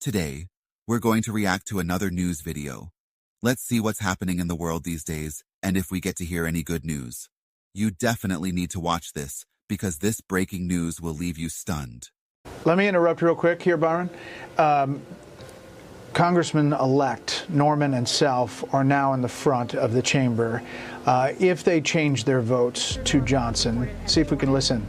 Today, we're going to react to another news video. Let's see what's happening in the world these days and if we get to hear any good news. You definitely need to watch this because this breaking news will leave you stunned. Let me interrupt real quick here, Byron. Congressman-elect Norman and Self are now in the front of the chamber. If they change their votes to Johnson, see if we can listen.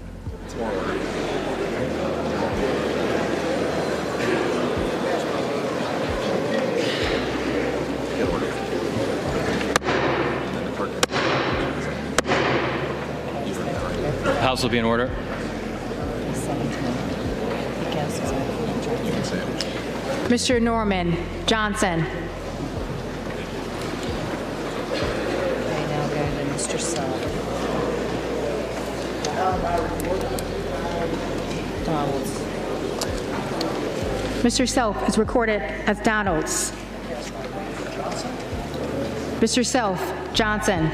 House will be in order. Mr. Norman Johnson. Okay, now go to Mr. Self. Donalds. Mr. Self is recorded as Donalds. Mr. Self Johnson.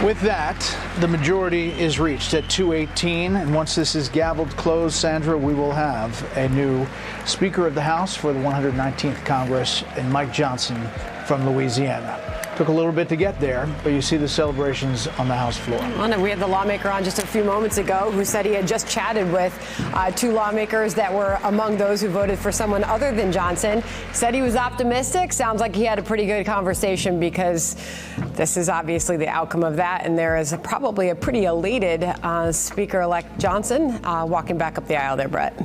With that, the majority is reached at 218, and once this is gavelled closed, Sandra, we will have a new Speaker of the House for the 119th Congress, and Mike Johnson from Louisiana. Took a little bit to get there, but you see the celebrations on the House floor. We had the lawmaker on just a few moments ago who said he had just chatted with two lawmakers that were among those who voted for someone other than Johnson. Said he was optimistic. Sounds like he had a pretty good conversation because this is obviously the outcome of that. And there is probably a pretty elated Speaker-elect Johnson walking back up the aisle there, Brett.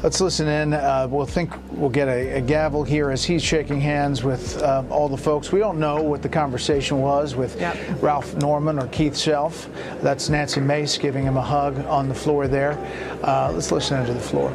Let's listen in. We'll get a gavel here as he's shaking hands with all the folks. We don't know what the conversation was with Ralph Norman or Keith Self. That's Nancy Mace giving him a hug on the floor there. Let's listen into the floor.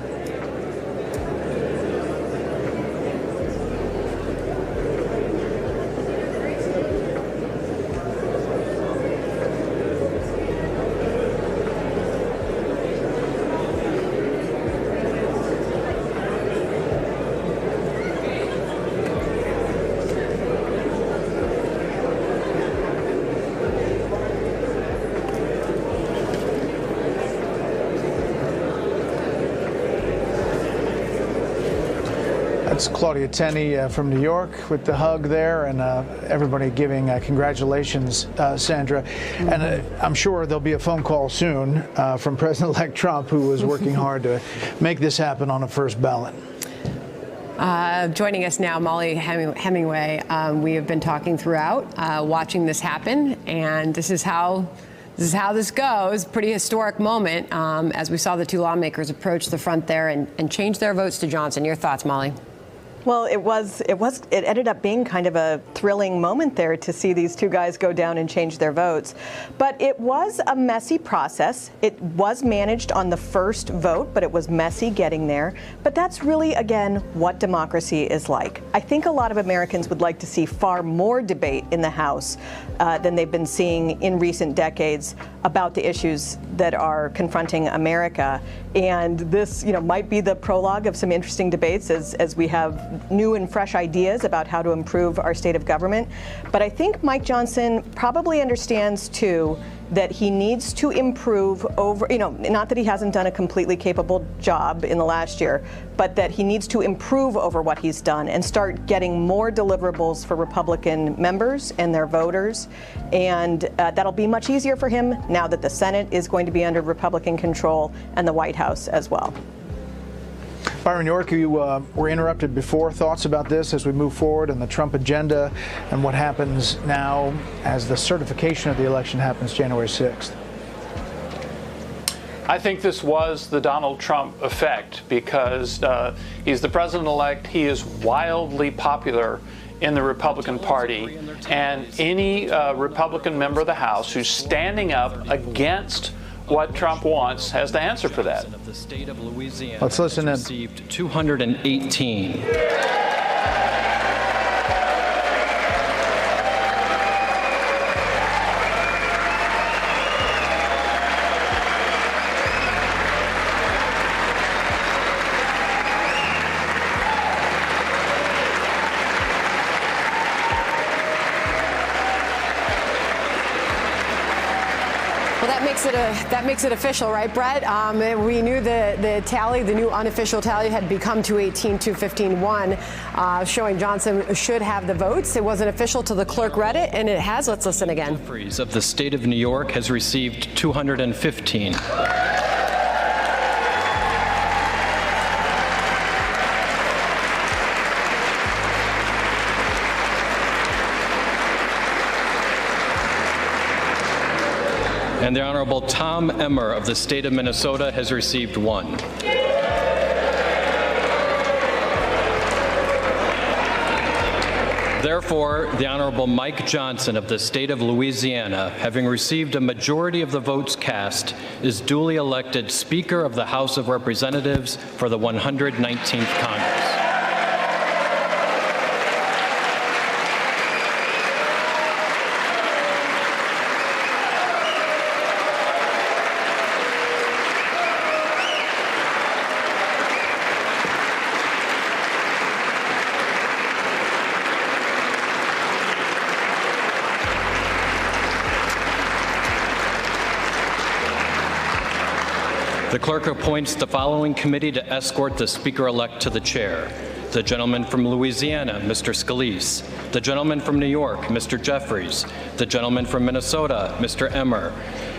That's Claudia Tenney from New York with the hug there, and everybody giving congratulations, Sandra. And I'm sure there'll be a phone call soon from President-elect Trump, who was working hard to make this happen on a first ballot. Joining us now, Molly Hemingway. We have been talking throughout, watching this happen, and this is how this goes. Pretty historic moment as we saw the two lawmakers approach the front there and change their votes to Johnson. Your thoughts, Molly? Well, it ended up being kind of a thrilling moment there to see these two guys go down and change their votes. But it was a messy process. It was managed on the first vote, but it was messy getting there. But that's really, again, what democracy is like. I think a lot of Americans would like to see far more debate in the House than they've been seeing in recent decades about the issues that are confronting America. And this, might be the prologue of some interesting debates as we have new and fresh ideas about how to improve our state of government. But I think Mike Johnson probably understands, too, that he needs to improve over, not that he hasn't done a completely capable job in the last year, but that he needs to improve over what he's done and start getting more deliverables for Republican members and their voters. And that'll be much easier for him now that the Senate is going to be under Republican control and the White House as well. Byron York, you were interrupted before. Thoughts about this as we move forward and the Trump agenda and what happens now as the certification of the election happens January 6th? I think this was the Donald Trump effect because he's the president-elect. He is wildly popular in the Republican Party, and any Republican member of the House who's standing up against what Trump wants has to answer for that. Of the state of Louisiana Let's listen in. Received 218. Well, that makes it official, right, Brett? We knew the tally, the new unofficial tally, had become 218-215-1, showing Johnson should have the votes. It wasn't official till the clerk read it, and it has. Let's listen again. Jeffries of the state of New York has received 215. And the Honorable Tom Emmer of the state of Minnesota has received 1. Therefore, the Honorable Mike Johnson of the state of Louisiana, having received a majority of the votes cast, is duly elected Speaker of the House of Representatives for the 119th Congress. The clerk appoints the following committee to escort the Speaker-elect to the chair. The gentleman from Louisiana, Mr. Scalise. The gentleman from New York, Mr. Jeffries. The gentleman from Minnesota, Mr. Emmer.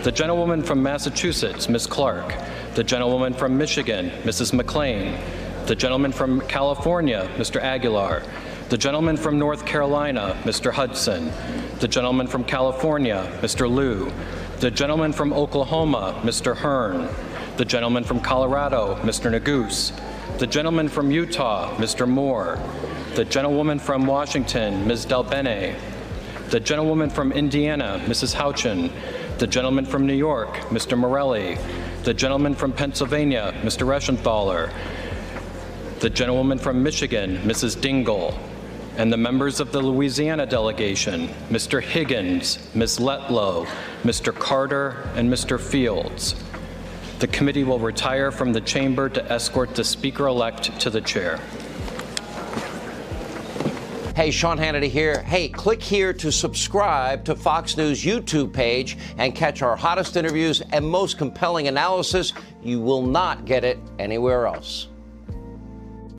The gentlewoman from Massachusetts, Ms. Clark. The gentlewoman from Michigan, Mrs. McClain. The gentleman from California, Mr. Aguilar. The gentleman from North Carolina, Mr. Hudson. The gentleman from California, Mr. Liu. The gentleman from Oklahoma, Mr. Hearn. The gentleman from Colorado, Mr. Neguse. The gentleman from Utah, Mr. Moore. The gentlewoman from Washington, Ms. Delbene. The gentlewoman from Indiana, Mrs. Houchin. The gentleman from New York, Mr. Morelli. The gentleman from Pennsylvania, Mr. Reschenthaler. The gentlewoman from Michigan, Mrs. Dingell. And the members of the Louisiana delegation, Mr. Higgins, Ms. Letlow, Mr. Carter, and Mr. Fields. The committee will retire from the chamber to escort the Speaker-elect to the chair. Hey, Sean Hannity here. Hey, click here to subscribe to Fox News YouTube page and catch our hottest interviews and most compelling analysis. You will not get it anywhere else.